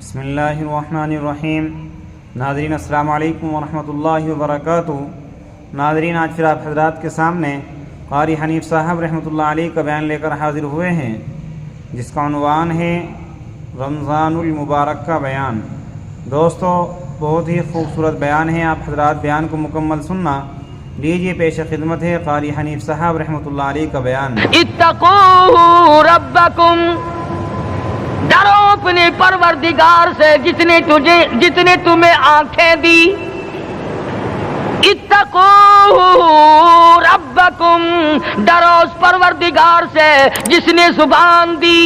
بسم اللہ الرحمن الرحیم۔ ناظرین السلام علیکم ورحمۃ اللہ وبرکاتہ۔ ناظرین، آج پھر آپ حضرات کے سامنے قاری حنیف صاحب رحمۃ اللہ علیہ کا بیان لے کر حاضر ہوئے ہیں، جس کا عنوان ہے رمضان المبارک کا بیان۔ دوستو، بہت ہی خوبصورت بیان ہے، آپ حضرات بیان کو مکمل سننا۔ لیجیے، پیش خدمت ہے قاری حنیف صاحب رحمۃ اللہ علیہ کا بیان۔ اتقوا ربکم، ڈرو اپنے پروردگار سے جس نے تمہیں آنکھیں دی۔ اتقوا ربکم، ڈرو اس پروردگار سے جس نے زبان دی۔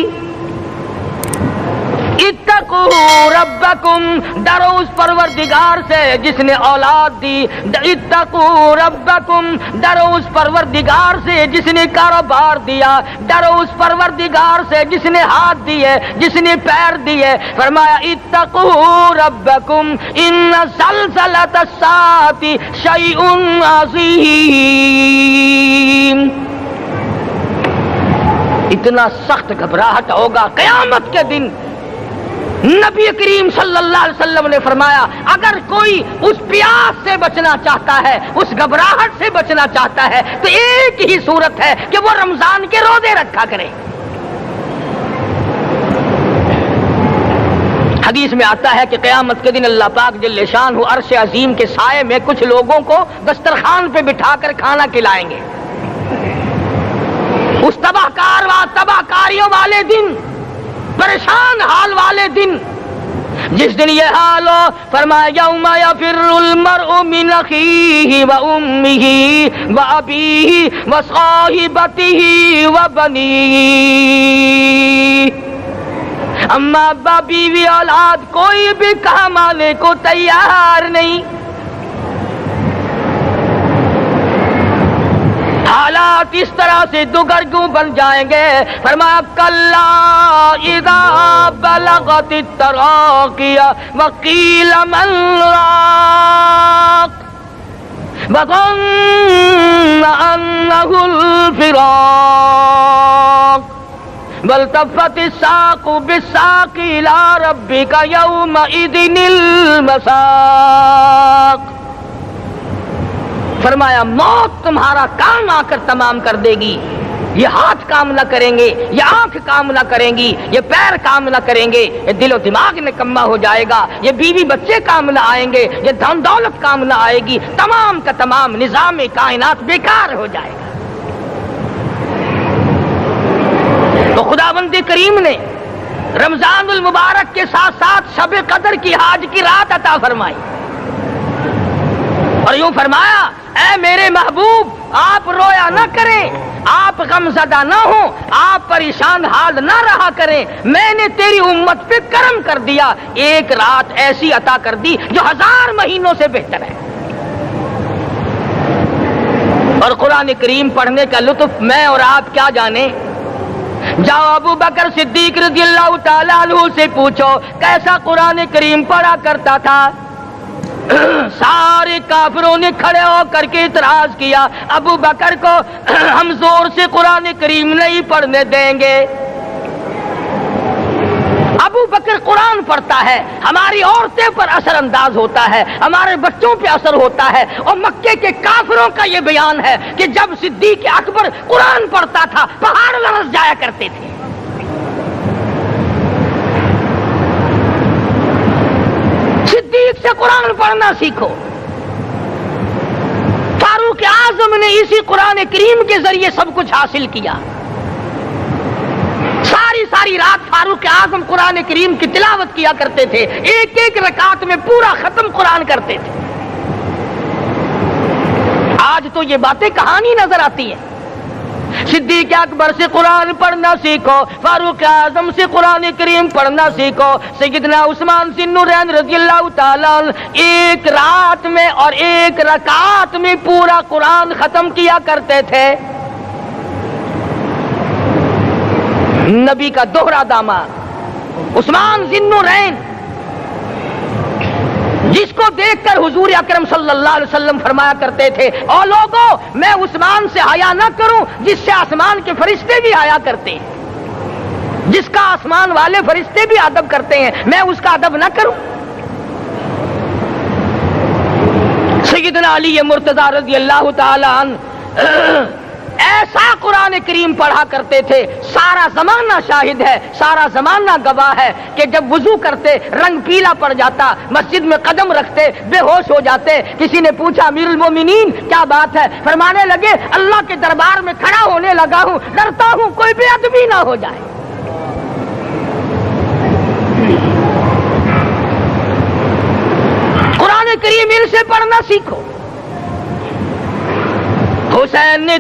اتقوا ربکم، ڈرو اس پروردگار سے جس نے اولاد دی۔ اتقوا ربکم، ڈرو اس پروردگار سے جس نے کاروبار دیا۔ ڈرو اس پروردگار سے جس نے ہاتھ دیے، جس نے پیر دیے۔ فرمایا اتقوا ربکم ان زلزلۃ الساعۃ شیء عظیم، اتنا سخت گھبراہٹ ہوگا قیامت کے دن۔ نبی کریم صلی اللہ علیہ وسلم نے فرمایا، اگر کوئی اس پیاس سے بچنا چاہتا ہے، اس گھبراہٹ سے بچنا چاہتا ہے، تو ایک ہی صورت ہے کہ وہ رمضان کے روزے رکھا کرے۔ حدیث میں آتا ہے کہ قیامت کے دن اللہ پاک جل شانہ عرش عظیم کے سائے میں کچھ لوگوں کو دسترخوان پہ بٹھا کر کھانا کھلائیں گے۔ اس تباہ کاریوں والے دن، پریشان حال والے دن، جس دن یہ حال ہو، فرمایا یوم یفر المرء من اخیہ و امہ و ابیہ و صاحبتہ و بنیہ، اما ابا بیوی اولاد کوئی بھی کام آنے کو تیار نہیں۔ حالات اس طرح سے دگرگوں بن جائیں گے۔ فرمایا کلا اذا بلغت التراقی وقیل من راق وظن انہ الفراق والتفت الساق بالساق الى ربک یومئذ المساق۔ فرمایا موت تمہارا کام آ کر تمام کر دے گی۔ یہ ہاتھ کام نہ کریں گے، یہ آنکھ کام نہ کریں گی، یہ پیر کام نہ کریں گے، یہ دل و دماغ نکما ہو جائے گا، یہ بیوی بچے کام نہ آئیں گے، یہ دھن دولت کام نہ آئے گی، تمام کا تمام نظام کائنات بیکار ہو جائے گا۔ تو خداوند کریم نے رمضان المبارک کے ساتھ ساتھ شب قدر کی حاج کی رات عطا فرمائی، اور یوں فرمایا اے میرے محبوب، آپ رویا نہ کریں، آپ غم زدہ نہ ہوں، آپ پریشان حال نہ رہا کریں، میں نے تیری امت پہ کرم کر دیا، ایک رات ایسی عطا کر دی جو 1000 مہینوں سے بہتر ہے۔ اور قرآن کریم پڑھنے کا لطف میں اور آپ کیا جانے۔ جاؤ ابو بکر صدیق رضی اللہ تعالیٰ عنہ سے پوچھو کیسا قرآن کریم پڑھا کرتا تھا۔ سارے کافروں نے کھڑے ہو کر کے اعتراض کیا، ابو بکر کو ہم زور سے قرآن کریم نہیں پڑھنے دیں گے۔ ابو بکر قرآن پڑھتا ہے، ہماری عورتیں پر اثر انداز ہوتا ہے، ہمارے بچوں پہ اثر ہوتا ہے، اور مکے کے کافروں کا یہ بیان ہے کہ جب صدیق اکبر قرآن پڑھتا تھا پہاڑ لرز جایا کرتے تھے۔ صدیق سے قرآن پڑھنا سیکھو۔ فاروق اعظم نے اسی قرآن کریم کے ذریعے سب کچھ حاصل کیا۔ ساری رات فاروق اعظم قرآن کریم کی تلاوت کیا کرتے تھے، ایک ایک رکعت میں پورا ختم قرآن کرتے تھے۔ آج تو یہ باتیں کہانی نظر آتی ہیں۔ صدیق اکبر سے قرآن پڑھنا سیکھو، فاروق اعظم سے قرآن کریم پڑھنا سیکھو۔ سیدنا عثمان ذی النورین رضی اللہ تعالیٰ ایک رات میں اور ایک رکعت میں پورا قرآن ختم کیا کرتے تھے۔ نبی کا دوہرا داماد عثمان ذی النورین، جس کو دیکھ کر حضور اکرم صلی اللہ علیہ وسلم فرمایا کرتے تھے، او لوگو میں عثمان سے حیا نہ کروں جس سے آسمان کے فرشتے بھی حیا کرتے ہیں۔ جس کا آسمان والے فرشتے بھی ادب کرتے ہیں، میں اس کا ادب نہ کروں؟ سیدنا علی مرتضیٰ رضی اللہ تعالی عنہ ایسا قرآن کریم پڑھا کرتے تھے، سارا زمانہ شاہد ہے، سارا زمانہ گواہ ہے کہ جب وضو کرتے رنگ پیلا پڑ جاتا، مسجد میں قدم رکھتے بے ہوش ہو جاتے۔ کسی نے پوچھا امیر المومنین کیا بات ہے؟ فرمانے لگے اللہ کے دربار میں کھڑا ہونے لگا ہوں، ڈرتا ہوں کوئی بے ادبی نہ ہو جائے۔ قرآن کریم ان سے پڑھنا سیکھو۔ حسین نے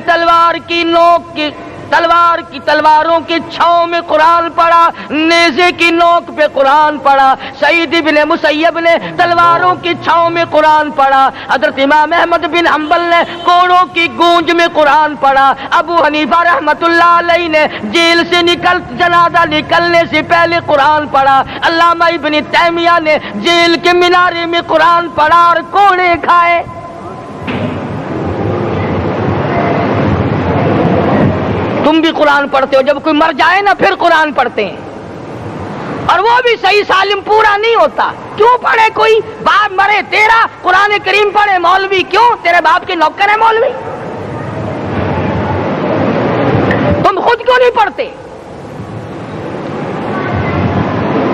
تلواروں کی چھاؤں میں قرآن پڑھا، نیزے کی نوک پہ قرآن پڑھا۔ سعید بن مسیب نے تلواروں کی چھاؤں میں قرآن پڑھا۔ حضرت امام احمد بن حنبل نے کوڑوں کی گونج میں قرآن پڑھا۔ ابو حنیفہ رحمت اللہ علیہ نے جیل سے جنازہ نکلنے سے پہلے قرآن پڑھا۔ علامہ ابن تیمیہ نے جیل کے مینارے میں قرآن پڑھا اور کوڑے کھائے۔ تم بھی قرآن پڑھتے ہو، جب کوئی مر جائے نا پھر قرآن پڑھتے ہیں، اور وہ بھی صحیح سالم پورا نہیں ہوتا۔ کیوں پڑھے؟ کوئی باپ مرے تیرا قرآن کریم پڑھے مولوی، کیوں؟ تیرے باپ کے نوکر ہے مولوی؟ تم خود کیوں نہیں پڑھتے؟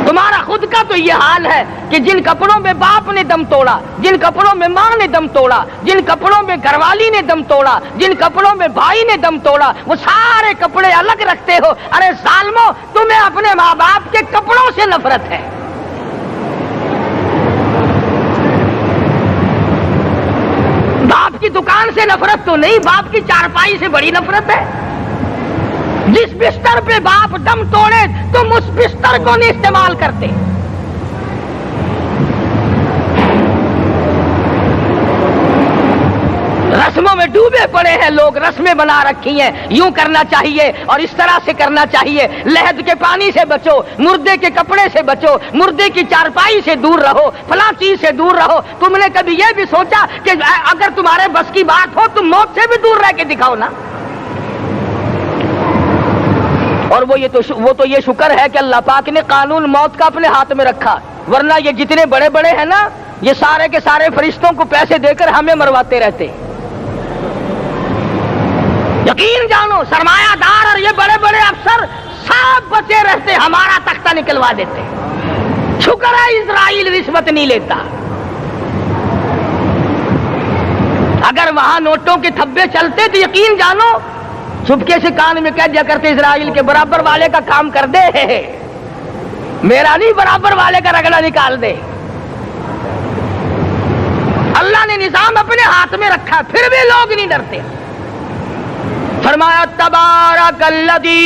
تمہارا خود کا تو یہ حال ہے کہ جن کپڑوں میں باپ نے دم توڑا، جن کپڑوں میں ماں نے دم توڑا، جن کپڑوں میں گھر والی نے دم توڑا، جن کپڑوں میں بھائی نے دم توڑا، وہ سارے کپڑے الگ رکھتے ہو۔ ارے ظالمو، تمہیں اپنے ماں باپ کے کپڑوں سے نفرت ہے۔ باپ کی دکان سے نفرت تو نہیں، باپ کی چارپائی سے بڑی نفرت ہے۔ جس بستر پہ باپ دم توڑے تم اس بستر کو نہیں استعمال کرتے۔ رسموں میں ڈوبے پڑے ہیں لوگ، رسمیں بنا رکھی ہیں، یوں کرنا چاہیے اور اس طرح سے کرنا چاہیے۔ لہد کے پانی سے بچو، مردے کے کپڑے سے بچو، مردے کی چارپائی سے دور رہو، فلاں چیز سے دور رہو۔ تم نے کبھی یہ بھی سوچا کہ اگر تمہارے بس کی بات ہو تم موت سے بھی دور رہ کے دکھاؤ نا؟ اور وہ تو یہ شکر ہے کہ اللہ پاک نے قانون موت کا اپنے ہاتھ میں رکھا، ورنہ یہ جتنے بڑے بڑے ہیں نا، یہ سارے کے سارے فرشتوں کو پیسے دے کر ہمیں مرواتے رہتے۔ یقین جانو سرمایہ دار اور یہ بڑے بڑے افسر سب بچے رہتے، ہمارا تختہ نکلوا دیتے۔ شکر ہے اسرائیل رشوت نہیں لیتا، اگر وہاں نوٹوں کے تھبے چلتے تو یقین جانو چپکے سے کان میں کہہ دیا کرتے اسرائیل کے برابر والے کا کام کر دے، میرا نہیں برابر والے کا رگڑا نکال دے۔ اللہ نے نظام اپنے ہاتھ میں رکھا پھر بھی لوگ نہیں ڈرتے۔ فرمایا تبارک الذی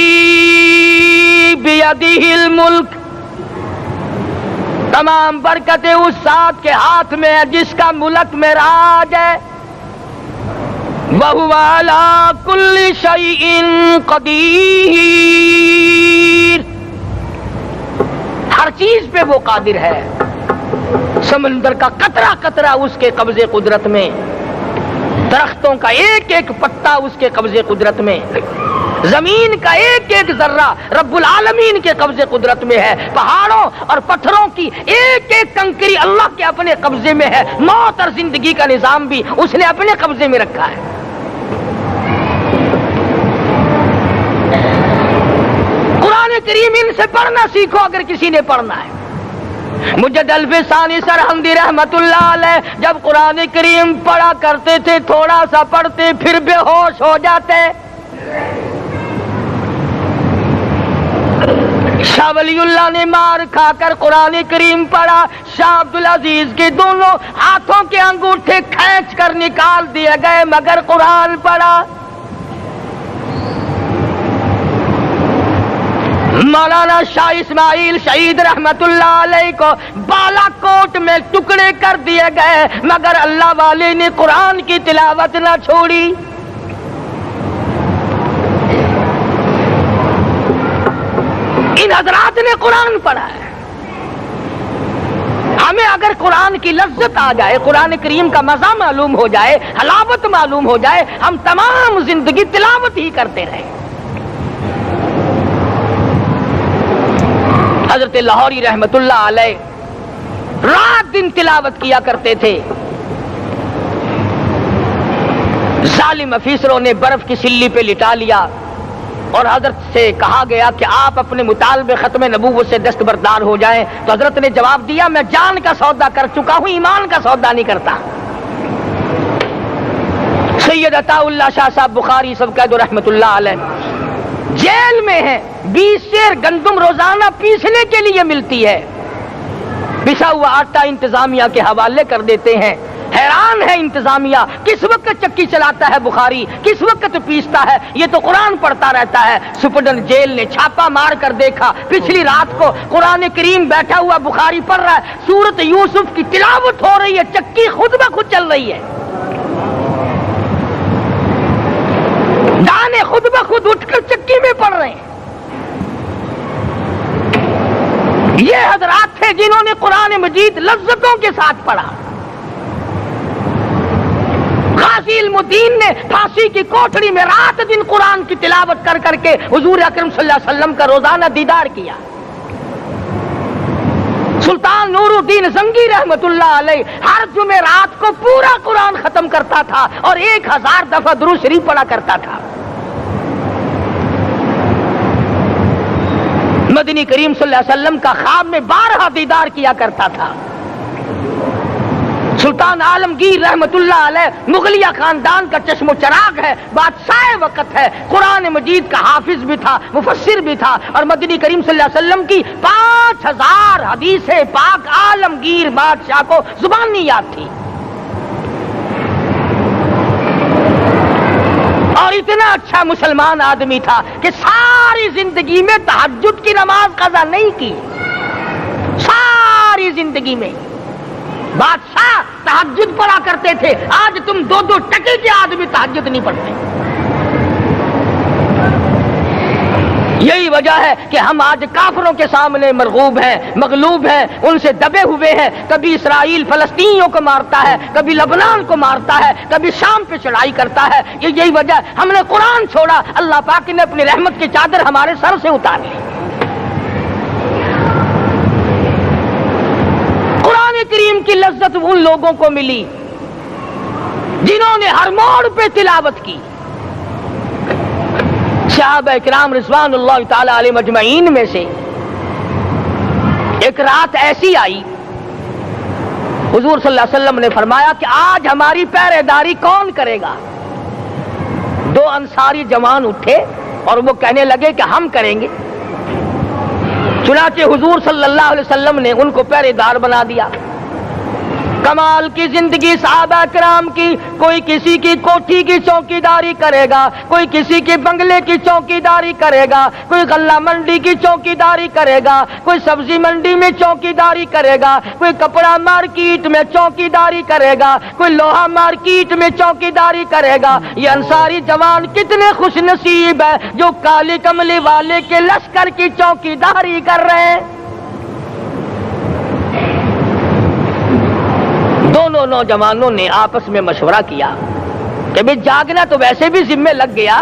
بیدہ الملک، تمام برکتیں اس ذات کے ہاتھ میں ہے جس کا ملک میں راج ہے۔ وَهُوَ عَلَى كُلِّ شَيْءٍ قَدِيرٌ، ہر چیز پہ وہ قادر ہے۔ سمندر کا قطرہ قطرہ اس کے قبضے قدرت میں، درختوں کا ایک ایک پتا اس کے قبضے قدرت میں، زمین کا ایک ایک ذرہ رب العالمین کے قبضے قدرت میں ہے، پہاڑوں اور پتھروں کی ایک ایک کنکری اللہ کے اپنے قبضے میں ہے، موت اور زندگی کا نظام بھی اس نے اپنے قبضے میں رکھا ہے۔ قرآن کریم ان سے پڑھنا سیکھو اگر کسی نے پڑھنا ہے۔ مجد الفسانی سرہندی رحمت اللہ علیہ جب قرآن کریم پڑھا کرتے تھے تھوڑا سا پڑھتے پھر بے ہوش ہو جاتے۔ شاہ ولی اللہ نے مار کھا کر قرآن کریم پڑھا، شاہ عبدالعزیز کے دونوں ہاتھوں کے انگوٹھے کھینچ کر نکال دیے گئے مگر قرآن پڑھا۔ مولانا شاہ اسماعیل شہید رحمت اللہ علیہ کو بالا کوٹ میں ٹکڑے کر دیے گئے مگر اللہ والے نے قرآن کی تلاوت نہ چھوڑی۔ ان حضرات نے قرآن پڑھا ہے۔ ہمیں اگر قرآن کی لذت آ جائے، قرآن کریم کا مزہ معلوم ہو جائے، حلاوت معلوم ہو جائے، ہم تمام زندگی تلاوت ہی کرتے رہے۔ حضرت لاہوری رحمت اللہ علیہ رات دن تلاوت کیا کرتے تھے. ظالم افیسروں نے برف کی سلی پہ لٹا لیا اور حضرت سے کہا گیا کہ آپ اپنے مطالبے ختم نبوت سے دستبردار ہو جائیں. تو حضرت نے جواب دیا میں جان کا سودا کر چکا ہوں، ایمان کا سودا نہیں کرتا. سید عطا اللہ شاہ صاحب بخاری سب کہہ دو رحمت اللہ علیہ جیل میں ہیں. 20 سیر گندم روزانہ پیسنے کے لیے ملتی ہے. پسا ہوا آٹا انتظامیہ کے حوالے کر دیتے ہیں. حیران ہے انتظامیہ، کس وقت چکی چلاتا ہے بخاری، کس وقت پیستا ہے، یہ تو قرآن پڑھتا رہتا ہے. سپرڈنٹ جیل نے چھاپا مار کر دیکھا، پچھلی رات کو قرآن کریم بیٹھا ہوا بخاری پڑھ رہا ہے، سورت یوسف کی تلاوت ہو رہی ہے، چکی خود بخود چل رہی ہے، دانے خود بخود اٹھ کر چکی میں پڑھ رہے ہیں. یہ حضرات تھے جنہوں نے قرآن مجید لذتوں کے ساتھ پڑھا. غازی علم الدین نے پھانسی کی کوٹڑی میں رات دن قرآن کی تلاوت کر کر کے حضور اکرم صلی اللہ علیہ وسلم کا روزانہ دیدار کیا. سلطان نور الدین زنگی رحمت اللہ علیہ ہر جمعرات کو پورا قرآن ختم کرتا تھا اور 1000 دفعہ درود شریف پڑھا کرتا تھا. مدنی کریم صلی اللہ علیہ وسلم کا خواب میں 12 دیدار کیا کرتا تھا. سلطان عالمگیر رحمت اللہ علیہ مغلیہ خاندان کا چشم و چراغ ہے، بادشاہ وقت ہے، قرآن مجید کا حافظ بھی تھا، مفسر بھی تھا، اور مدنی کریم صلی اللہ علیہ وسلم کی 5000 حدیث پاک عالمگیر بادشاہ کو زبانی یاد تھی. اور اتنا اچھا مسلمان آدمی تھا کہ ساری زندگی میں تہجد کی نماز قضا نہیں کی. ساری زندگی میں بادشاہ تہجد پڑھا کرتے تھے. آج تم 2 ٹکے کے آدمی تہجد نہیں پڑھتے. یہی وجہ ہے کہ ہم آج کافروں کے سامنے مرغوب ہیں، مغلوب ہیں، ان سے دبے ہوئے ہیں. کبھی اسرائیل فلسطینیوں کو مارتا ہے، کبھی لبنان کو مارتا ہے، کبھی شام پہ چڑھائی کرتا ہے. یہی وجہ ہے ہم نے قرآن چھوڑا، اللہ پاک نے اپنی رحمت کی چادر ہمارے سر سے اتار لی. کریم کی لذت ان لوگوں کو ملی جنہوں نے ہر موڑ پہ تلاوت کی. صحابہ کرام رضوان اللہ تعالی علیہ مجمعین میں سے ایک رات ایسی آئی، حضور صلی اللہ علیہ وسلم نے فرمایا کہ آج ہماری پہرے داری کون کرے گا. 2 انصاری جوان اٹھے اور وہ کہنے لگے کہ ہم کریں گے. چنانچہ حضور صلی اللہ علیہ وسلم نے ان کو پہرے دار بنا دیا. کمال کی زندگی صحابہ کرام کی. کوئی کسی کی کوٹھی کی چوکیداری کرے گا، کوئی کسی کے بنگلے کی چوکیداری کرے گا، کوئی غلہ منڈی کی چوکیداری کرے گا، کوئی سبزی منڈی میں چوکیداری کرے گا، کوئی کپڑا مارکیٹ میں چوکیداری کرے گا، کوئی لوہا مارکیٹ میں چوکیداری کرے گا. یہ انصاری جوان کتنے خوش نصیب ہے جو کالی کملی والے کے لشکر کی چوکیداری کر رہے ہیں. دونوں نوجوانوں نے آپس میں مشورہ کیا کہ بھئی جاگنا تو ویسے بھی ذمہ لگ گیا،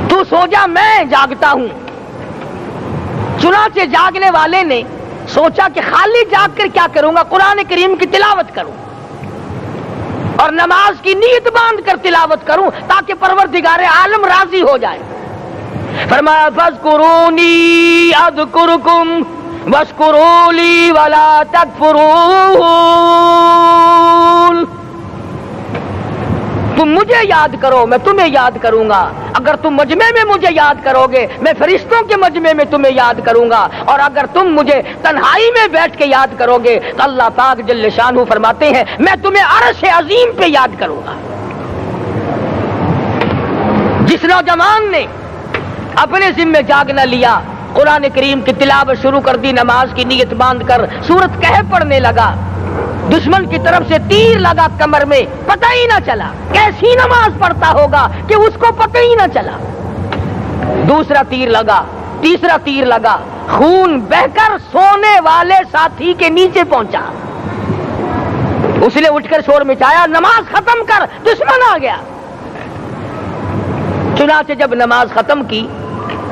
تو سو جا میں جاگتا ہوں. چنانچہ جاگنے والے نے سوچا کہ خالی جاگ کر کیا کروں گا، قرآن کریم کی تلاوت کروں اور نماز کی نیت باندھ کر تلاوت کروں تاکہ پروردگار عالم راضی ہو جائے. فرمایا فاذکرونی اذکرکم واشکروا لی ولا تکفرون. تم مجھے یاد کرو میں تمہیں یاد کروں گا. اگر تم مجمع میں مجھے یاد کرو گے میں فرشتوں کے مجمع میں تمہیں یاد کروں گا، اور اگر تم مجھے تنہائی میں بیٹھ کے یاد کرو گے تو اللہ پاک جل شانہ فرماتے ہیں میں تمہیں عرش عظیم پہ یاد کروں گا. جس نوجوان نے اپنے ذمہ جاگنا لیا، قرآن کریم کی تلاوت شروع کر دی، نماز کی نیت باندھ کر سورت کہف پڑھنے لگا. دشمن کی طرف سے تیر لگا کمر میں، پتہ ہی نہ چلا کیسی نماز پڑھتا ہوگا کہ اس کو پتہ ہی نہ چلا. دوسرا تیر لگا، تیسرا تیر لگا، خون بہ کر سونے والے ساتھی کے نیچے پہنچا. اس نے اٹھ کر شور مچایا نماز ختم کر، دشمن آ گیا. چنانچہ جب نماز ختم کی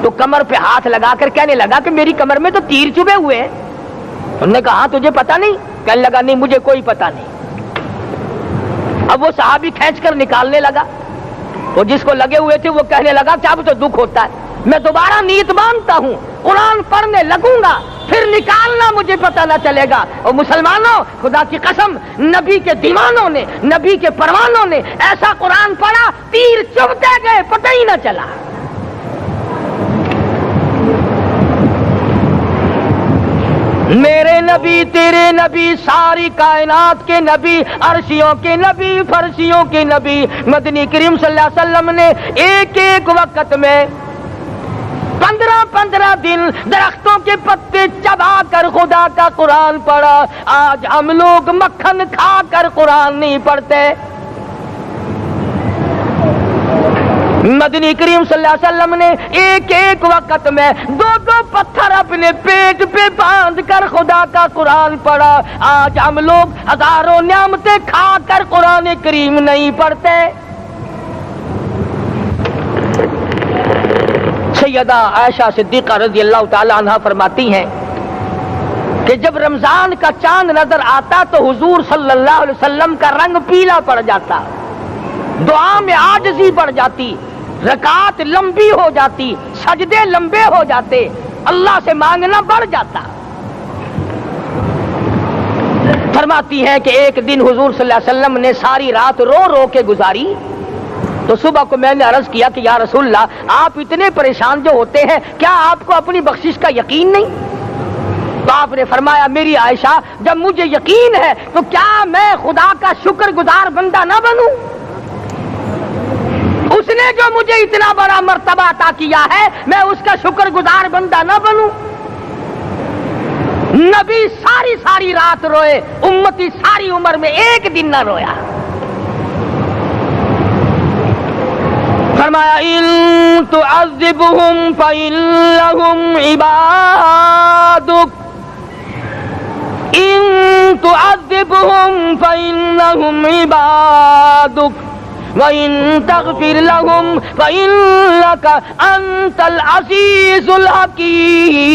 تو کمر پہ ہاتھ لگا کر کہنے لگا کہ میری کمر میں تو تیر چبھے ہوئے ہیں. انہوں نے کہا ہاں تجھے پتا نہیں؟ کہنے لگا نہیں مجھے کوئی پتا نہیں. اب وہ صحابی کھینچ کر نکالنے لگا. وہ جس کو لگے ہوئے تھے وہ کہنے لگا کہ اب تو دکھ ہوتا ہے, میں دوبارہ نیت باندھتا ہوں, قرآن پڑھنے لگوں گا, پھر نکالنا مجھے پتہ نہ چلے گا. اور مسلمانوں خدا کی قسم نبی کے دیوانوں نے, نبی کے پروانوں نے ایسا قرآن پڑھا تیر چبھتے گئے پتہ ہی نہ چلا. میرے نبی تیرے نبی ساری کائنات کے نبی, عرشیوں کے نبی, فرشیوں کے نبی مدنی کریم صلی اللہ علیہ وسلم نے ایک ایک وقت میں 15 دن درختوں کے پتے چبا کر خدا کا قرآن پڑھا. آج ہم لوگ مکھن کھا کر قرآن نہیں پڑھتے. مدنی کریم صلی اللہ علیہ وسلم نے ایک ایک وقت میں 2 پتھر اپنے پیٹ پہ باندھ کر خدا کا قرآن پڑھا. آج ہم لوگ ہزاروں نعمتیں کھا کر قرآن کریم نہیں پڑھتے. سیدہ عائشہ صدیقہ رضی اللہ تعالی عنہا فرماتی ہیں کہ جب رمضان کا چاند نظر آتا تو حضور صلی اللہ علیہ وسلم کا رنگ پیلا پڑ جاتا, دعا میں عاجزی بڑھ جاتی, رکعات لمبی ہو جاتی, سجدے لمبے ہو جاتے, اللہ سے مانگنا بڑھ جاتا. فرماتی ہے کہ ایک دن حضور صلی اللہ علیہ وسلم نے ساری رات رو رو کے گزاری. تو صبح کو میں نے عرض کیا کہ یا رسول اللہ آپ اتنے پریشان جو ہوتے ہیں کیا آپ کو اپنی بخشش کا یقین نہیں؟ تو آپ نے فرمایا میری عائشہ جب مجھے یقین ہے تو کیا میں خدا کا شکر گزار بندہ نہ بنوں؟ اس نے جو مجھے اتنا بڑا مرتبہ عطا کیا ہے میں اس کا شکر گزار بندہ نہ بنوں؟ نبی ساری رات روئے, امتی ساری عمر میں ایک دن نہ رویا. فرمایا ان تعذبهم فإنهم عبادك, ان تعذبهم فإنهم عبادك وَإِن تَغْفِرْ لَهُمْ فَإِنَّكَ أَنْتَ الْعَزِيزُ الْحَكِيمُ.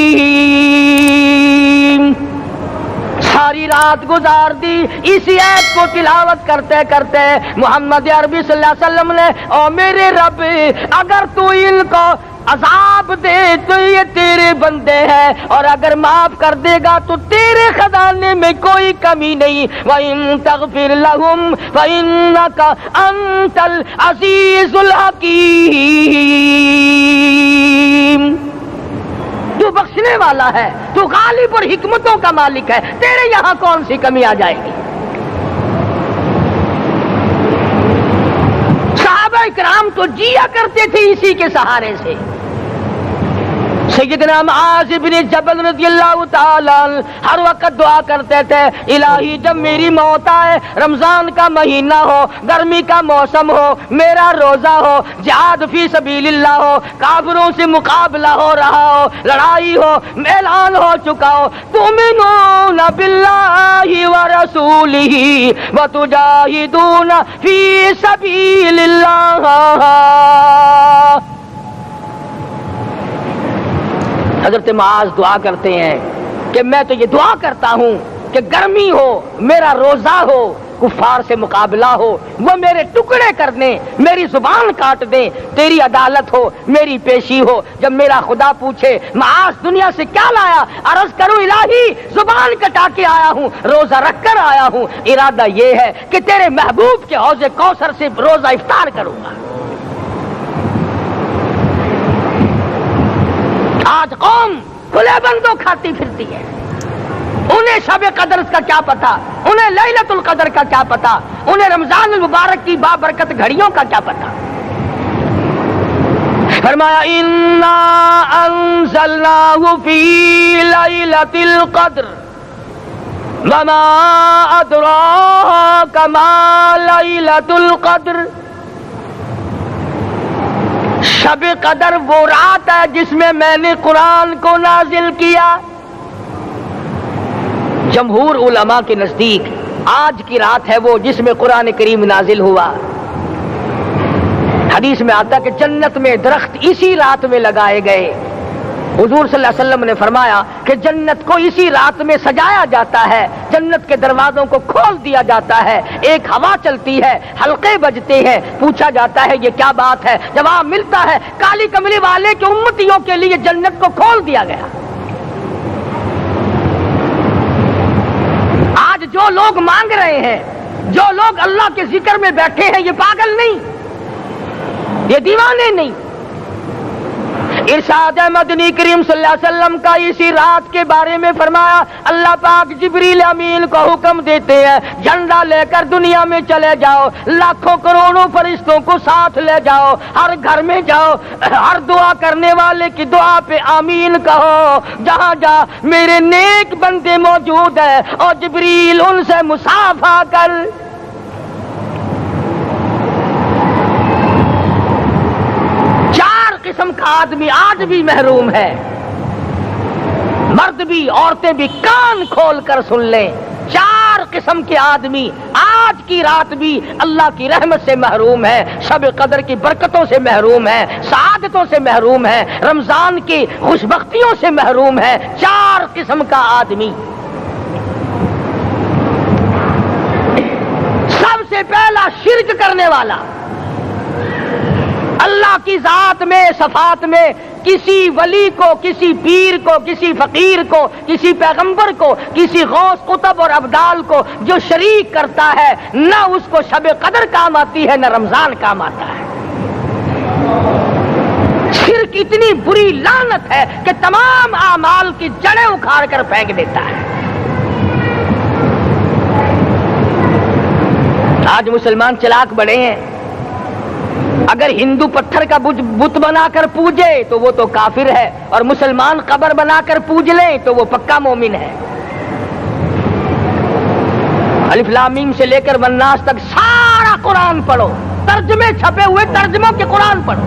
ساری رات گزار دی اسی آیت کو تلاوت کرتے کرتے. محمد عربی صلی اللہ علیہ وسلم نے او میرے رب اگر تو ان کو عذاب دے تو یہ تیرے بندے ہیں, اور اگر معاف کر دے گا تو تیرے خزانے میں کوئی کمی نہیں. وَإِن تَغْفِرْ لَهُمْ فَإِنَّكَ أَنْتَ الْعَزِيزُ الْحَكِيمُ. تو بخشنے والا ہے, تو غالب اور حکمتوں کا مالک ہے, تیرے یہاں کون سی کمی آ جائے گی؟ صحابہ کرام تو جیا کرتے تھے اسی کے سہارے سے. سیدنا معاذ بن جبل رضی اللہ تعالی ہر وقت دعا کرتے تھے الہی جب میری موت آئے, رمضان کا مہینہ ہو, گرمی کا موسم ہو, میرا روزہ ہو, جہاد فی سبیل اللہ ہو, کافروں سے مقابلہ ہو رہا ہو, لڑائی ہو, اعلان ہو چکا ہو, تؤمنون باللہ ورسولہ وتجاہدون فی سبیل اللہ. حضرت معاذ دعا کرتے ہیں کہ میں تو یہ دعا کرتا ہوں کہ گرمی ہو, میرا روزہ ہو, کفار سے مقابلہ ہو, وہ میرے ٹکڑے کر دیں, میری زبان کاٹ دیں, تیری عدالت ہو, میری پیشی ہو. جب میرا خدا پوچھے معاذ دنیا سے کیا لایا, عرض کروں الہی زبان کٹا کے آیا ہوں, روزہ رکھ کر آیا ہوں, ارادہ یہ ہے کہ تیرے محبوب کے حوض کوثر سے روزہ افطار کروں گا. آج قوم کھلے بندوں کھاتی پھرتی ہے, انہیں شب قدر کا کیا پتا, انہیں لیلۃ القدر کا کیا پتا, انہیں رمضان المبارک کی بابرکت گھڑیوں کا کیا پتا. فرمایا انا انزلناہ فی لیلۃ القدر وما ادراک ما لیلۃ القدر. شب قدر وہ رات ہے جس میں نے قرآن کو نازل کیا. جمہور علماء کے نزدیک آج کی رات ہے وہ جس میں قرآن کریم نازل ہوا. حدیث میں آتا ہے کہ جنت میں درخت اسی رات میں لگائے گئے. حضور صلی اللہ علیہ وسلم نے فرمایا کہ جنت کو اسی رات میں سجایا جاتا ہے, جنت کے دروازوں کو کھول دیا جاتا ہے, ایک ہوا چلتی ہے, حلقے بجتے ہیں, پوچھا جاتا ہے یہ کیا بات ہے, جواب ملتا ہے کالی کملی والے کے امتیوں کے لیے جنت کو کھول دیا گیا. آج جو لوگ مانگ رہے ہیں, جو لوگ اللہ کے ذکر میں بیٹھے ہیں, یہ پاگل نہیں, یہ دیوانے نہیں. ارشاد مدنی کریم صلی اللہ علیہ وسلم کا اسی رات کے بارے میں فرمایا, اللہ پاک جبریل امین کو حکم دیتے ہیں جھنڈا لے کر دنیا میں چلے جاؤ, لاکھوں کروڑوں فرشتوں کو ساتھ لے جاؤ, ہر گھر میں جاؤ, ہر دعا کرنے والے کی دعا پہ آمین کہو, جہاں جا میرے نیک بندے موجود ہیں اور جبریل ان سے مصافحہ کر. قسم کا آدمی آج بھی محروم ہے, مرد بھی عورتیں بھی کان کھول کر سن لیں, 4 قسم کے آدمی آج کی رات بھی اللہ کی رحمت سے محروم ہے, شب قدر کی برکتوں سے محروم ہے, سعادتوں سے محروم ہے, رمضان کی خوشبختیوں سے محروم ہے. 4 قسم کا آدمی. سب سے پہلا شرک کرنے والا, اللہ کی ذات میں صفات میں کسی ولی کو, کسی پیر کو, کسی فقیر کو, کسی پیغمبر کو, کسی غوث قطب اور ابدال کو جو شریک کرتا ہے, نہ اس کو شب قدر کام آتی ہے, نہ رمضان کام آتا ہے. شرک اتنی بری لعنت ہے کہ تمام اعمال کی جڑیں اکھاڑ کر پھینک دیتا ہے. آج مسلمان چلاک بڑے ہیں, اگر ہندو پتھر کا بت بنا کر پوجے تو وہ تو کافر ہے, اور مسلمان قبر بنا کر پوج لیں تو وہ پکا مومن ہے. الف لام میم سے لے کر والناس تک سارا قرآن پڑھو, ترجمے چھپے ہوئے ترجموں کے قرآن پڑھو.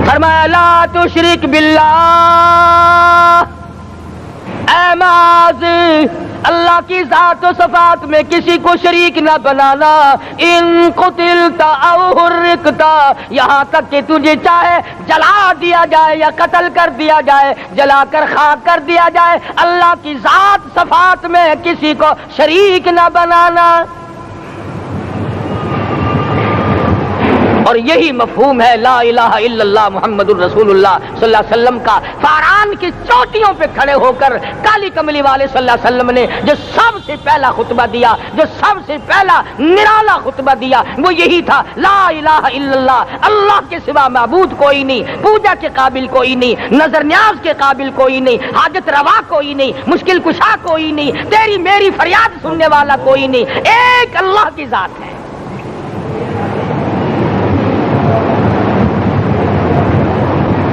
فرمایا لا تشرک باللہ, اے معاذ اللہ کی ذات و صفات میں کسی کو شریک نہ بنانا. ان قتلتا او حرقتا, یہاں تک کہ تجھے چاہے جلا دیا جائے یا قتل کر دیا جائے, جلا کر خاک کر دیا جائے, اللہ کی ذات صفات میں کسی کو شریک نہ بنانا. اور یہی مفہوم ہے لا الہ الا اللہ محمد الرسول اللہ صلی اللہ علیہ وسلم کا. فاران کی چوٹیوں پہ کھڑے ہو کر کالی کملی والے صلی اللہ علیہ وسلم نے جو سب سے پہلا خطبہ دیا, جو سب سے پہلا نرالا خطبہ دیا, وہ یہی تھا لا الہ الا اللہ, اللہ کے سوا معبود کوئی نہیں, پوجا کے قابل کوئی نہیں, نظر نیاز کے قابل کوئی نہیں, حاجت روا کوئی نہیں, مشکل کشا کوئی نہیں, تیری میری فریاد سننے والا کوئی نہیں, ایک اللہ کی ذات ہے.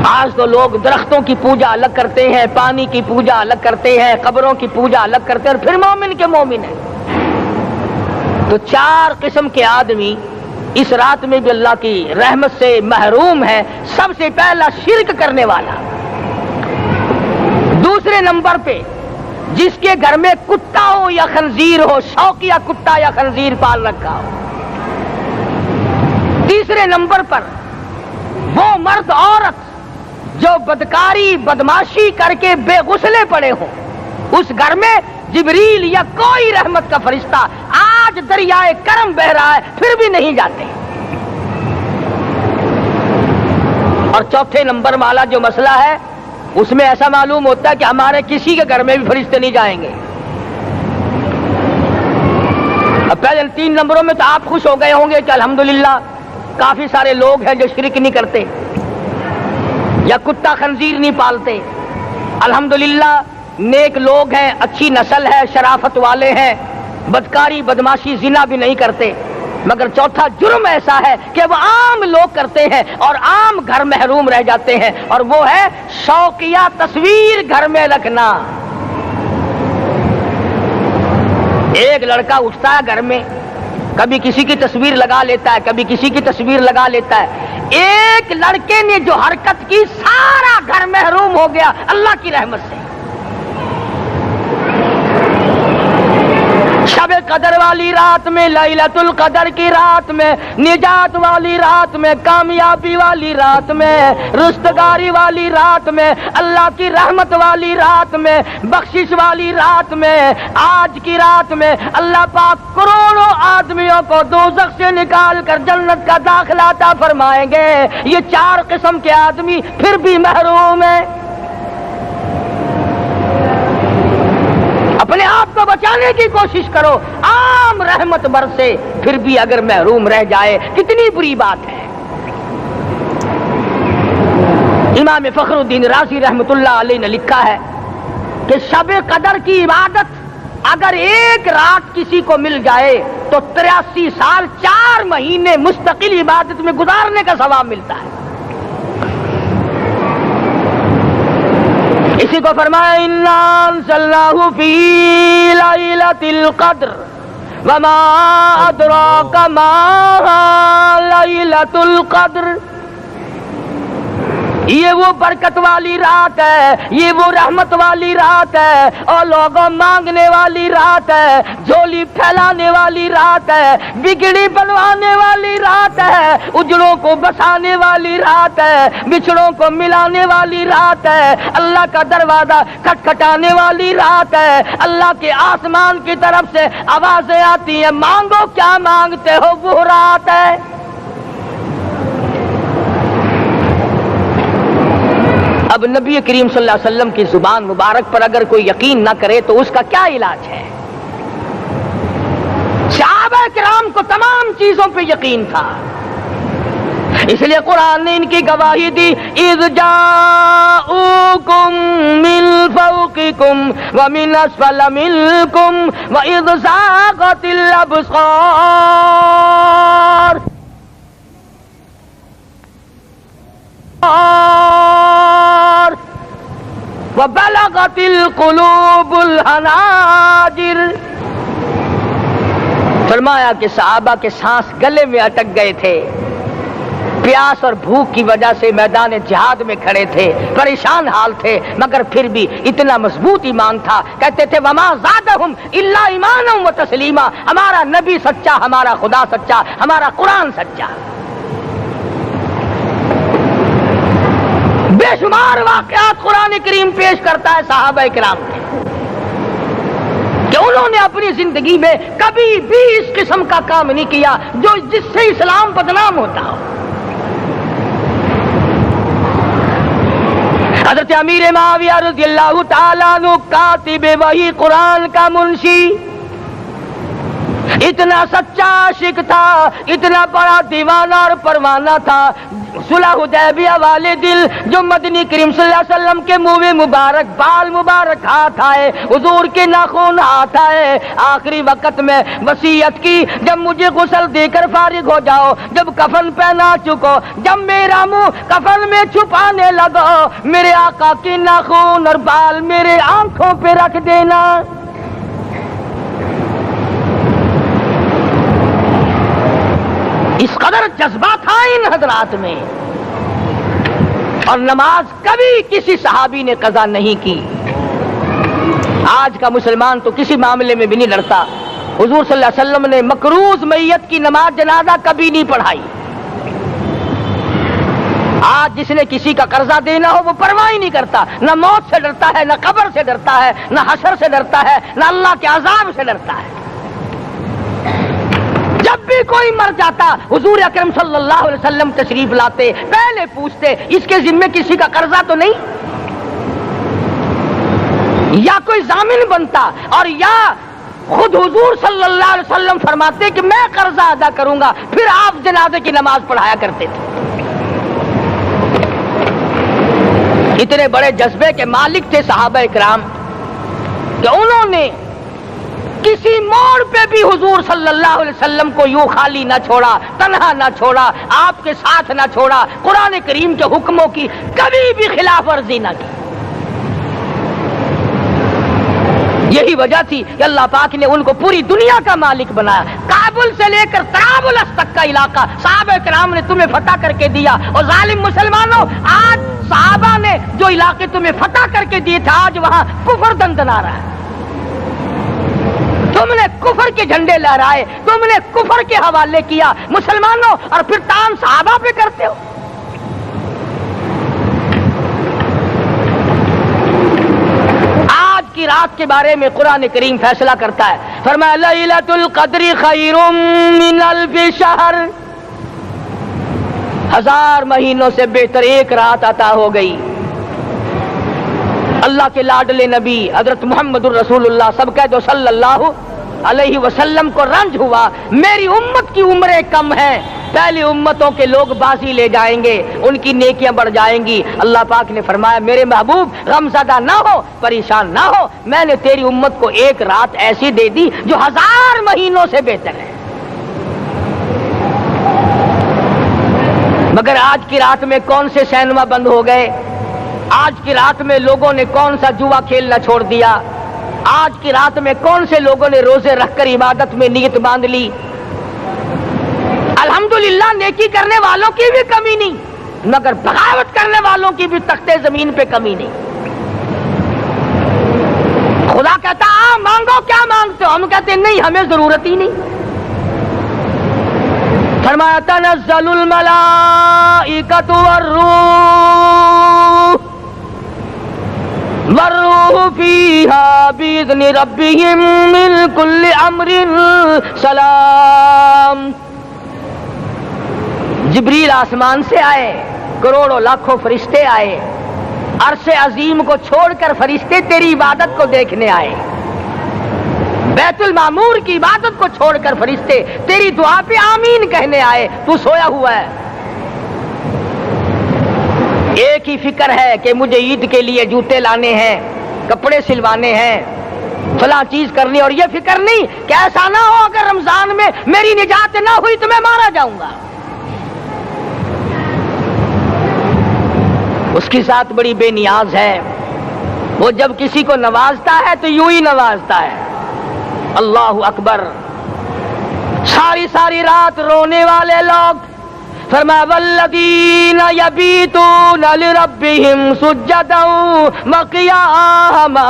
آج تو لوگ درختوں کی پوجا الگ کرتے ہیں, پانی کی پوجا الگ کرتے ہیں, قبروں کی پوجا الگ کرتے ہیں, اور پھر مومن کے مومن ہیں. تو 4 قسم کے آدمی اس رات میں بھی اللہ کی رحمت سے محروم ہے. سب سے پہلا شرک کرنے والا. دوسرے نمبر پہ جس کے گھر میں کتا ہو یا خنزیر ہو, شوقیہ کتا یا خنزیر پال رکھا ہو. تیسرے نمبر پر وہ مرد عورت جو بدکاری بدماشی کر کے بے غسلے پڑے ہوں, اس گھر میں جبریل یا کوئی رحمت کا فرشتہ آج دریائے کرم بہ رہا ہے پھر بھی نہیں جاتے. اور چوتھے نمبر والا جو مسئلہ ہے اس میں ایسا معلوم ہوتا ہے کہ ہمارے کسی کے گھر میں بھی فرشتے نہیں جائیں گے. اب پہلے 3 نمبروں میں تو آپ خوش ہو گئے ہوں گے کہ الحمدللہ کافی سارے لوگ ہیں جو شرک نہیں کرتے یا کتا خنزیر نہیں پالتے, الحمدللہ نیک لوگ ہیں, اچھی نسل ہے, شرافت والے ہیں, بدکاری بدماشی زنا بھی نہیں کرتے. مگر چوتھا جرم ایسا ہے کہ وہ عام لوگ کرتے ہیں اور عام گھر محروم رہ جاتے ہیں, اور وہ ہے شوقیہ تصویر گھر میں رکھنا. ایک لڑکا اٹھتا ہے گھر میں, کبھی کسی کی تصویر لگا لیتا ہے, کبھی کسی کی تصویر لگا لیتا ہے. ایک لڑکے نے جو حرکت کی سارا گھر محروم ہو گیا اللہ کی رحمت سے. شب قدر والی رات میں، لیلۃ القدر کی رات میں، نجات والی رات میں، کامیابی والی رات میں، رستگاری والی رات میں، اللہ کی رحمت والی رات میں، بخشش والی رات میں، آج کی رات میں اللہ پاک کروڑوں آدمیوں کو دوزخ سے نکال کر جنت کا داخلہ عطا فرمائیں گے۔ یہ 4 قسم کے آدمی پھر بھی محروم ہیں۔ اپنے آپ کو بچانے کی کوشش کرو، عام رحمت برسے پھر بھی اگر محروم رہ جائے کتنی بری بات ہے۔ امام فخر الدین رازی رحمت اللہ علیہ نے لکھا ہے کہ شب قدر کی عبادت اگر ایک رات کسی کو مل جائے تو 83 سال 4 مہینے مستقل عبادت میں گزارنے کا ثواب ملتا ہے۔ اسی کو فرمایا اِنَّا أَنزَلْنَاهُ فِي لَيْلَةِ الْقَدْرِ وَمَا أَدْرَاكَ مَا لَيْلَةُ الْقَدْرِ۔ یہ وہ برکت والی رات ہے، یہ وہ رحمت والی رات ہے، اور لوگوں مانگنے والی رات ہے، جھولی پھیلانے والی رات ہے، بگڑی بنوانے والی رات ہے، اجڑوں کو بسانے والی رات ہے، بچھڑوں کو ملانے والی رات ہے، اللہ کا دروازہ کھٹکھٹانے والی رات ہے، اللہ کے آسمان کی طرف سے آوازیں آتی ہیں مانگو کیا مانگتے ہو، وہ رات ہے۔ اب نبی کریم صلی اللہ علیہ وسلم کی زبان مبارک پر اگر کوئی یقین نہ کرے تو اس کا کیا علاج ہے؟ صحابہ کرام کو تمام چیزوں پہ یقین تھا، اس لیے قرآن نے ان کی گواہی دی اذ جاءوکم من فوقکم ومن اسفل منکم واذ زاغت الابصار وبلغت القلوب الحناجر۔ فرمایا کہ صحابہ کے سانس گلے میں اٹک گئے تھے، پیاس اور بھوک کی وجہ سے میدان جہاد میں کھڑے تھے، پریشان حال تھے، مگر پھر بھی اتنا مضبوط ایمان تھا، کہتے تھے وما زادہم الا ایمانا و تسلیما، ہمارا نبی سچا، ہمارا خدا سچا، ہمارا قرآن سچا۔ بے شمار واقعات قرآن کریم پیش کرتا ہے صحابہ کرام کے کہ انہوں نے اپنی زندگی میں کبھی بھی اس قسم کا کام نہیں کیا جو جس سے اسلام بدنام ہوتا ہو۔ حضرت امیر معاویہ رضی اللہ تعالیٰ عنہ کاتب وحی قرآن کا منشی اتنا سچا عاشق تھا، اتنا بڑا دیوانہ اور پروانہ تھا، صلح حدیبیہ والے دل جو مدنی کریم صلی اللہ علیہ وسلم کے منہ مبارک، بال مبارک ہاتھ آئے، حضور کے ناخن ہاتھ آئے، آخری وقت میں وصیت کی جب مجھے غسل دے کر فارغ ہو جاؤ، جب کفن پہنا چکو، جب میرا منہ کفن میں چھپانے لگو، میرے آقا کے ناخن اور بال میرے آنکھوں پہ رکھ دینا۔ اس قدر جذبہ تھا ان حضرات میں، اور نماز کبھی کسی صحابی نے قضا نہیں کی۔ آج کا مسلمان تو کسی معاملے میں بھی نہیں لڑتا، حضور صلی اللہ علیہ وسلم نے مقروض میت کی نماز جنازہ کبھی نہیں پڑھائی۔ آج جس نے کسی کا قرضہ دینا ہو وہ پرواہ ہی نہیں کرتا، نہ موت سے ڈرتا ہے، نہ قبر سے ڈرتا ہے، نہ حشر سے ڈرتا ہے، نہ اللہ کے عذاب سے ڈرتا ہے۔ جب بھی کوئی مر جاتا حضور اکرم صلی اللہ علیہ وسلم تشریف لاتے، پہلے پوچھتے اس کے ذمے کسی کا قرضہ تو نہیں، یا کوئی ضامن بنتا، اور یا خود حضور صلی اللہ علیہ وسلم فرماتے کہ میں قرضہ ادا کروں گا، پھر آپ جنازے کی نماز پڑھایا کرتے تھے۔ اتنے بڑے جذبے کے مالک تھے صحابہ کرام کہ انہوں نے کسی موڑ پہ بھی حضور صلی اللہ علیہ وسلم کو یوں خالی نہ چھوڑا، تنہا نہ چھوڑا، آپ کے ساتھ نہ چھوڑا، قرآن کریم کے حکموں کی کبھی بھی خلاف ورزی نہ کی۔ یہی وجہ تھی کہ اللہ پاک نے ان کو پوری دنیا کا مالک بنایا۔ کابل سے لے کر طرابلس تک کا علاقہ صحابہ کرام نے تمہیں فتح کر کے دیا، اور ظالم مسلمانوں آج صحابہ نے جو علاقے تمہیں فتح کر کے دیے تھے آج وہاں کفر دندنا رہا ہے۔ تو تم نے کفر کے جھنڈے لہرائے، تم نے کفر کے حوالے کیا مسلمانوں، اور پھر تان صحابہ پہ کرتے ہو۔ آج کی رات کے بارے میں قرآن کریم فیصلہ کرتا ہے، فرمایا لیلۃ القدر خیر من الف شہر، 1000 مہینوں سے بہتر ایک رات عطا ہو گئی۔ اللہ کے لاڈلے نبی حضرت محمد الرسول اللہ سب کہہ دو صلی اللہ علیہ وسلم کو رنج ہوا، میری امت کی عمریں کم ہیں، پہلی امتوں کے لوگ بازی لے جائیں گے، ان کی نیکیاں بڑھ جائیں گی۔ اللہ پاک نے فرمایا میرے محبوب غمزدہ نہ ہو، پریشان نہ ہو، میں نے تیری امت کو ایک رات ایسی دے دی جو 1000 مہینوں سے بہتر ہے۔ مگر آج کی رات میں کون سے سینما بند ہو گئے، آج کی رات میں لوگوں نے کون سا جوا کھیلنا چھوڑ دیا، آج کی رات میں کون سے لوگوں نے روزے رکھ کر عبادت میں نیت باندھ لی۔ الحمدللہ نیکی کرنے والوں کی بھی کمی نہیں، مگر بغاوت کرنے والوں کی بھی تختے زمین پہ کمی نہیں۔ خدا کہتا مانگو کیا مانگتے ہو، ہم کہتے ہیں نہیں ہمیں ضرورت ہی نہیں۔ فرمایا تنزل الملائکۃ والروح فیہا بإذن ربہم من کل امر سلام۔ جبریل آسمان سے آئے، کروڑوں لاکھوں فرشتے آئے، عرش عظیم کو چھوڑ کر فرشتے تیری عبادت کو دیکھنے آئے، بیت المعمور کی عبادت کو چھوڑ کر فرشتے تیری دعا پہ آمین کہنے آئے، تو سویا ہوا ہے۔ ایک ہی فکر ہے کہ مجھے عید کے لیے جوتے لانے ہیں، کپڑے سلوانے ہیں، فلاں چیز کرنی، اور یہ فکر نہیں کہ ایسا نہ ہو اگر رمضان میں میری نجات نہ ہوئی تو میں مارا جاؤں گا۔ اس کی ذات بڑی بے نیاز ہے، وہ جب کسی کو نوازتا ہے تو یوں ہی نوازتا ہے۔ اللہ اکبر۔ ساری ساری رات رونے والے لوگ، فرمایا والذین یبیتون لربہم سجدا وقیاما،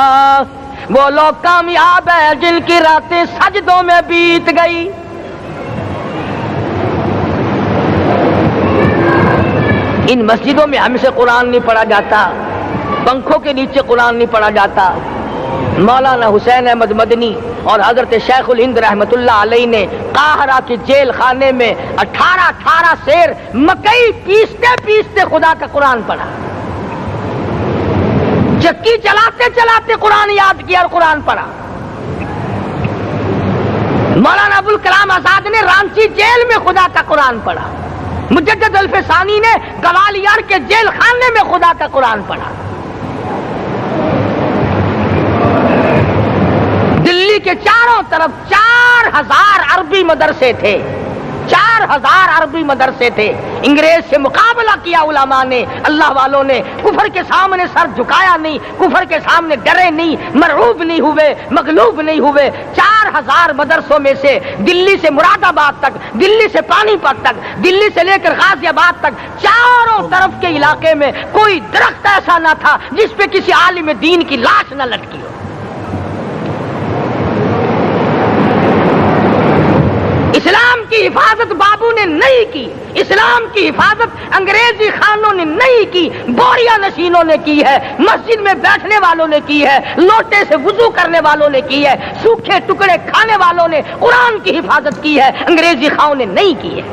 وہ لوگ کامیاب ہیں جن کی راتیں سجدوں میں بیت گئی۔ ان مسجدوں میں ہم سے قرآن نہیں پڑھا جاتا، پنکھوں کے نیچے قرآن نہیں پڑھا جاتا۔ مولانا حسین احمد مدنی اور حضرت شیخ الہند رحمت اللہ علیہ نے قاہرہ کے جیل خانے میں 18 سیر مکئی پیستے پیستے خدا کا قرآن پڑھا، چکی چلاتے چلاتے قرآن یاد کیا اور قرآن پڑھا۔ مولانا ابوالکلام آزاد نے رانچی جیل میں خدا کا قرآن پڑھا، مجدد الفسانی نے گوالیار کے جیل خانے میں خدا کا قرآن پڑھا۔ دلی کے چاروں طرف 4000 عربی مدرسے تھے، 4000 عربی مدرسے تھے۔ انگریز سے مقابلہ کیا علماء نے، اللہ والوں نے، کفر کے سامنے سر جھکایا نہیں، کفر کے سامنے ڈرے نہیں، مرعوب نہیں ہوئے، مغلوب نہیں ہوئے۔ 4000 مدرسوں میں سے دلی سے مراد آباد تک، دلی سے پانی پت تک، دلی سے لے کر غازی آباد تک، چاروں طرف کے علاقے میں کوئی درخت ایسا نہ تھا جس پہ کسی عالم دین کی لاش نہ لٹکی ہو۔ اسلام کی حفاظت بابو نے نہیں کی، اسلام کی حفاظت انگریزی خانوں نے نہیں کی، بوریا نشینوں نے کی ہے، مسجد میں بیٹھنے والوں نے کی ہے، لوٹے سے وضو کرنے والوں نے کی ہے، سوکھے ٹکڑے کھانے والوں نے قرآن کی حفاظت کی ہے، انگریزی خانوں نے نہیں کی ہے۔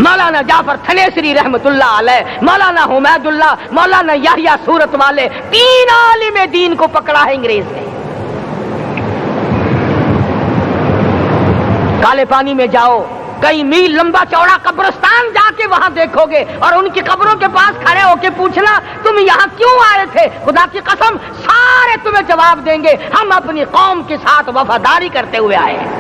مولانا جعفر تھنیسری رحمت اللہ علیہ، مولانا حمید اللہ، مولانا یحییٰ صورت والے، 3 عالم دین کو پکڑا ہے انگریز نے۔ کالے پانی میں جاؤ، کئی میل لمبا چوڑا قبرستان جا کے وہاں دیکھو گے، اور ان کی قبروں کے پاس کھڑے ہو کے پوچھنا تم یہاں کیوں آئے تھے، خدا کی قسم سارے تمہیں جواب دیں گے ہم اپنی قوم کے ساتھ وفاداری کرتے ہوئے آئے ہیں۔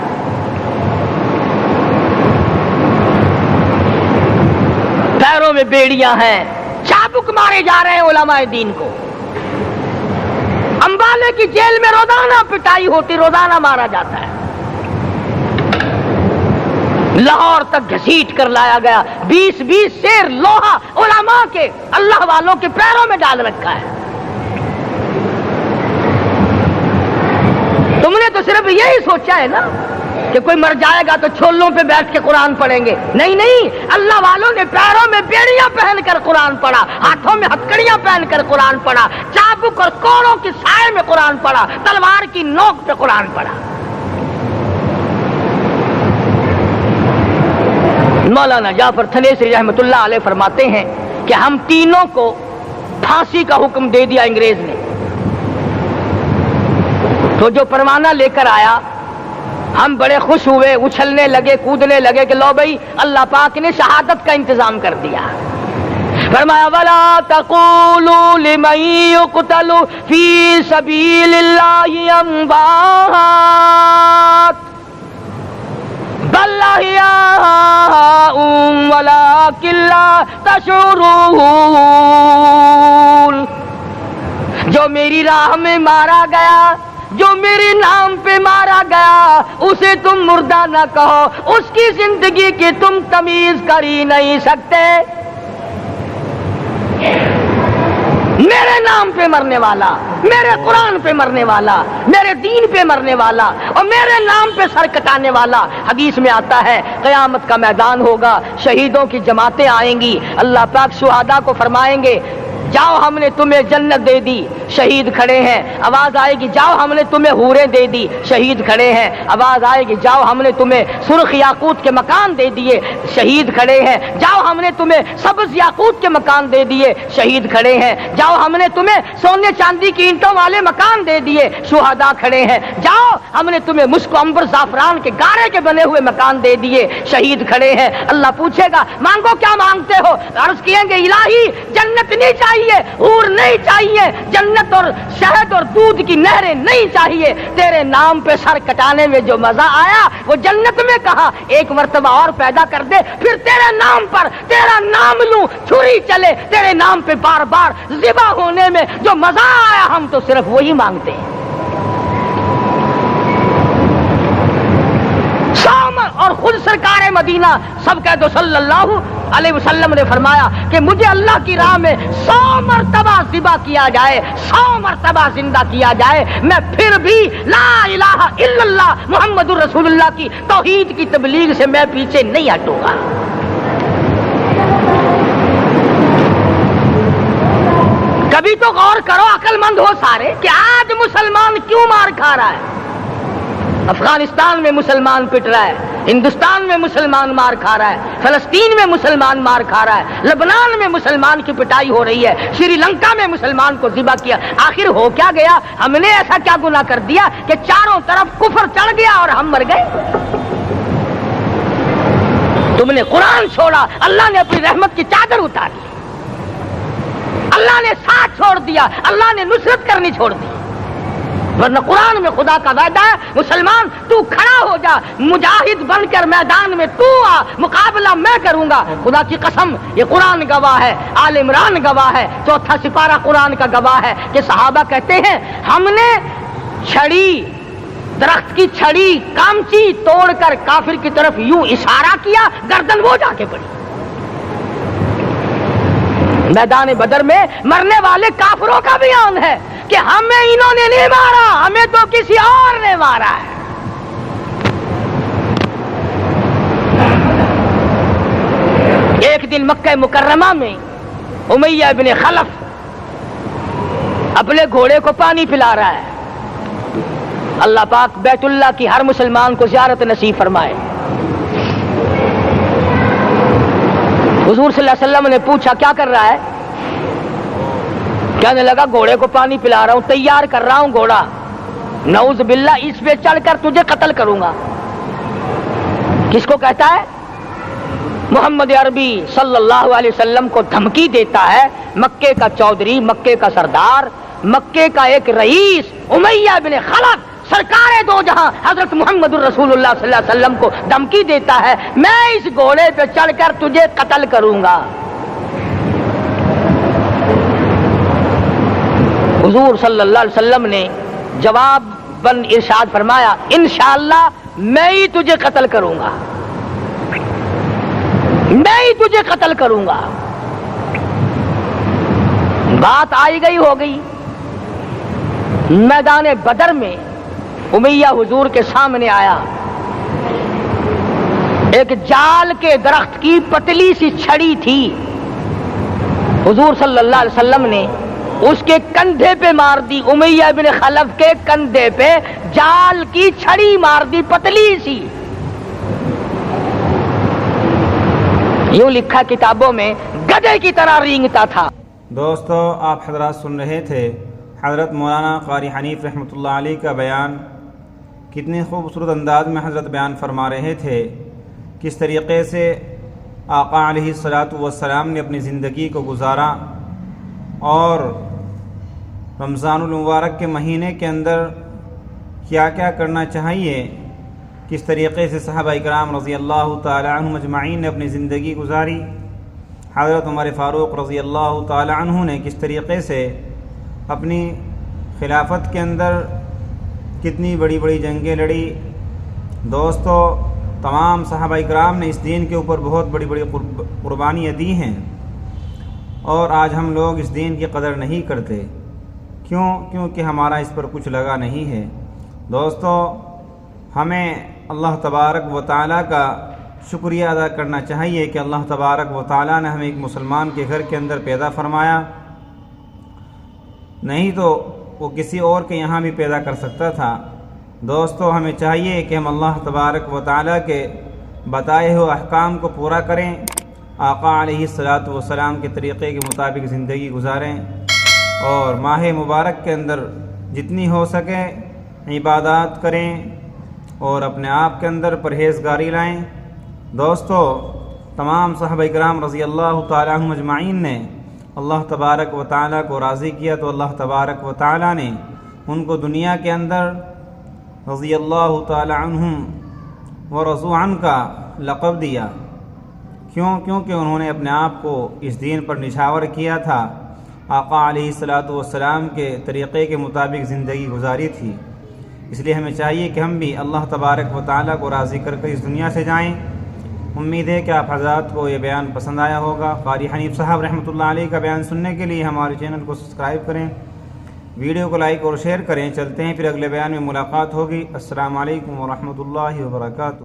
پیروں میں بیڑیاں ہیں، چابک مارے جا رہے ہیں علماء دین کو۔ امبالے کی جیل میں روزانہ پٹائی ہوتی، روزانہ مارا جاتا ہے۔ لاہور تک گھسیٹ کر لایا گیا، 20 سیر لوہا علماء کے، اللہ والوں کے پیروں میں ڈال رکھا ہے۔ تم نے تو صرف یہی سوچا ہے نا کہ کوئی مر جائے گا تو چھولوں پہ بیٹھ کے قرآن پڑھیں گے. نہیں نہیں، اللہ والوں نے پیروں میں بیڑیاں پہن کر قرآن پڑھا، ہاتھوں میں ہتکڑیاں پہن کر قرآن پڑھا، چابک اور کوڑوں کی سائے میں قرآن پڑھا، تلوار کی نوک پہ قرآن پڑھا. مولانا جعفر تھنیسری رحمۃ اللہ علیہ فرماتے ہیں کہ ہم تینوں کو پھانسی کا حکم دے دیا انگریز نے. تو جو پروانہ لے کر آیا ہم بڑے خوش ہوئے، اچھلنے لگے، کودنے لگے کہ لو بھائی اللہ پاک نے شہادت کا انتظام کر دیا. فرمایا وَلَا تَقُولُوا لِمَن يُقْتَلُ فِي سَبِيلِ اللَّهِ أَمْوَاتٌ بَلْ أَحْيَاءٌ وَلَٰكِن لَّا تَشْعُرُونَ. جو میری راہ میں مارا گیا، جو میرے نام پہ مارا گیا، اسے تم مردہ نہ کہو، اس کی زندگی کی تم تمیز کر ہی نہیں سکتے. میرے نام پہ مرنے والا، میرے قرآن پہ مرنے والا، میرے دین پہ مرنے والا اور میرے نام پہ سر کٹانے والا. حدیث میں آتا ہے قیامت کا میدان ہوگا، شہیدوں کی جماعتیں آئیں گی، اللہ پاک شہداء کو فرمائیں گے جاؤ ہم نے تمہیں جنت دے دی، شہید کھڑے ہیں. آواز آئے گی جاؤ ہم نے تمہیں حوریں دے دی، شہید کھڑے ہیں. آواز آئے گی جاؤ ہم نے تمہیں سرخ یاقوت کے مکان دے دیے، شہید کھڑے ہیں. جاؤ ہم نے تمہیں سبز یاقوت کے مکان دے دیے، شہید کھڑے ہیں. جاؤ ہم نے تمہیں سونے چاندی کی اینٹوں والے مکان دے دیے، شہداء کھڑے ہیں. جاؤ ہم نے تمہیں مشک و عنبر زعفران کے گارے کے بنے ہوئے مکان دے دیے، شہید کھڑے ہیں. اللہ پوچھے گا مانگو کیا مانگتے ہو؟ عرض کیے گے الہی جنت نہیں چاہیے، حور نہیں چاہیے، جنت اور شہد اور دودھ کی نہریں نہیں چاہیے. تیرے نام پہ سر کٹانے میں جو مزہ آیا وہ جنت میں کہا ایک مرتبہ اور پیدا کر دے، پھر تیرے نام پر تیرا نام لوں، چھری چلے تیرے نام پہ بار بار ذبح ہونے میں جو مزہ آیا ہم تو صرف وہی مانگتے ہیں. اور خود سرکار مدینہ سب کہہ دو صلی اللہ علیہ وسلم نے فرمایا کہ مجھے اللہ کی راہ میں 100 مرتبہ ذبح کیا جائے، 100 مرتبہ زندہ کیا جائے، میں پھر بھی لا الہ الا اللہ محمد الرسول اللہ کی توحید کی تبلیغ سے میں پیچھے نہیں ہٹوں گا. کبھی تو غور کرو، عقل مند ہو سارے، کہ آج مسلمان کیوں مار کھا رہا ہے. افغانستان میں مسلمان پٹ رہا ہے، ہندوستان میں مسلمان مار کھا رہا ہے، فلسطین میں مسلمان مار کھا رہا ہے، لبنان میں مسلمان کی پٹائی ہو رہی ہے، سری لنکا میں مسلمان کو ذبح کیا. آخر ہو کیا گیا؟ ہم نے ایسا کیا گناہ کر دیا کہ چاروں طرف کفر چڑھ گیا اور ہم مر گئے؟ تم نے قرآن چھوڑا، اللہ نے اپنی رحمت کی چادر اتاری، اللہ نے ساتھ چھوڑ دیا، اللہ نے نصرت کرنی چھوڑ دی. ورنہ قرآن میں خدا کا وعدہ ہے مسلمان تو کھڑا ہو جا، مجاہد بن کر میدان میں تو آ، مقابلہ میں کروں گا. خدا کی قسم یہ قرآن گواہ ہے، آل عمران گواہ ہے، 4واں سپارہ قرآن کا گواہ ہے کہ صحابہ کہتے ہیں ہم نے چھڑی، درخت کی چھڑی کامچی توڑ کر کافر کی طرف یوں اشارہ کیا، گردن وہ جا کے پڑی. میدان بدر میں مرنے والے کافروں کا بیان ہے کہ ہمیں انہوں نے نہیں مارا، ہمیں تو کسی اور نے مارا ہے. ایک دن مکہ مکرمہ میں امیہ ابن خلف اپنے گھوڑے کو پانی پلا رہا ہے. اللہ پاک بیت اللہ کی ہر مسلمان کو زیارت نصیب فرمائے. حضور صلی اللہ علیہ وسلم نے پوچھا کیا کر رہا ہے؟ کہنے لگا گھوڑے کو پانی پلا رہا ہوں، تیار کر رہا ہوں گھوڑا، نعوذ باللہ اس پہ چڑھ کر تجھے قتل کروں گا. کس کو کہتا ہے؟ محمد عربی صلی اللہ علیہ وسلم کو دھمکی دیتا ہے. مکے کا چودھری، مکے کا سردار، مکے کا ایک رئیس امیہ بن خلف سرکار دو جہاں حضرت محمد الرسول اللہ صلی اللہ علیہ وسلم کو دھمکی دیتا ہے میں اس گھوڑے پہ چڑھ کر تجھے قتل کروں گا. حضور صلی اللہ علیہ وسلم نے جواب بن ارشاد فرمایا انشاءاللہ میں ہی تجھے قتل کروں گا، میں ہی تجھے قتل کروں گا. بات آئی گئی ہو گئی. میدان بدر میں امیہ حضور کے سامنے آیا، ایک جال کے درخت کی پتلی سی چھڑی تھی، حضور صلی اللہ علیہ وسلم نے اس کے کندھے پہ مار دی، امیہ بن خلف کے کندھے پہ جال کی چھڑی مار دی پتلی سی۔ یوں لکھا کتابوں میں گدھے کی طرح رینگتا تھا۔ دوستو، آپ حضرات سن رہے تھے حضرت مولانا قاری حنیف رحمۃ اللہ علیہ کا بیان۔ کتنے خوبصورت انداز میں حضرت بیان فرما رہے تھے، کس طریقے سے آقا علیہ الصلاۃ والسلام نے اپنی زندگی کو گزارا، اور رمضان المبارک کے مہینے کے اندر کیا کیا کرنا چاہیے، کس طریقے سے صحابہ کرام رضی اللہ تعالی عنہم اجمعین نے اپنی زندگی گزاری۔ حضرت عمر فاروق رضی اللہ تعالی عنہ نے کس طریقے سے اپنی خلافت کے اندر کتنی بڑی بڑی جنگیں لڑی۔ دوستو، تمام صحابہ کرام نے اس دین کے اوپر بہت بڑی بڑی قربانیاں دی ہیں، اور آج ہم لوگ اس دین کی قدر نہیں کرتے۔ کیونکہ ہمارا اس پر کچھ لگا نہیں ہے۔ دوستو، ہمیں اللہ تبارک و تعالیٰ کا شکریہ ادا کرنا چاہیے کہ اللہ تبارک و تعالیٰ نے ہمیں ایک مسلمان کے گھر کے اندر پیدا فرمایا، نہیں تو وہ کسی اور کے یہاں بھی پیدا کر سکتا تھا۔ دوستو، ہمیں چاہیے کہ ہم اللہ تبارک و تعالیٰ کے بتائے ہوئے احکام کو پورا کریں، آقا علیہ الصلاۃ والسلام کے طریقے کے مطابق زندگی گزاریں، اور ماہ مبارک کے اندر جتنی ہو سکے عبادات کریں، اور اپنے آپ کے اندر پرہیزگاری لائیں۔ دوستو، تمام صحابہ کرام رضی اللہ تعالیٰ عنہم اجمعین نے اللہ تبارک و تعالیٰ کو راضی کیا، تو اللہ تبارک و تعالیٰ نے ان کو دنیا کے اندر رضی اللہ تعالیٰ عنہم و رضوا عنہ کا لقب دیا۔ کیونکہ انہوں نے اپنے آپ کو اس دین پر نچھاور کیا تھا، آقا علیہ الصلاۃ والسلام کے طریقے کے مطابق زندگی گزاری تھی۔ اس لیے ہمیں چاہیے کہ ہم بھی اللہ تبارک و تعالیٰ کو راضی کر کے اس دنیا سے جائیں۔ امید ہے کہ آپ حضرات کو یہ بیان پسند آیا ہوگا۔ قاری حنیف صاحب رحمۃ اللہ علیہ کا بیان سننے کے لیے ہمارے چینل کو سبسکرائب کریں، ویڈیو کو لائک اور شیئر کریں۔ چلتے ہیں پھر اگلے بیان میں ملاقات ہوگی۔ السلام علیکم ورحمۃ اللہ وبرکاتہ۔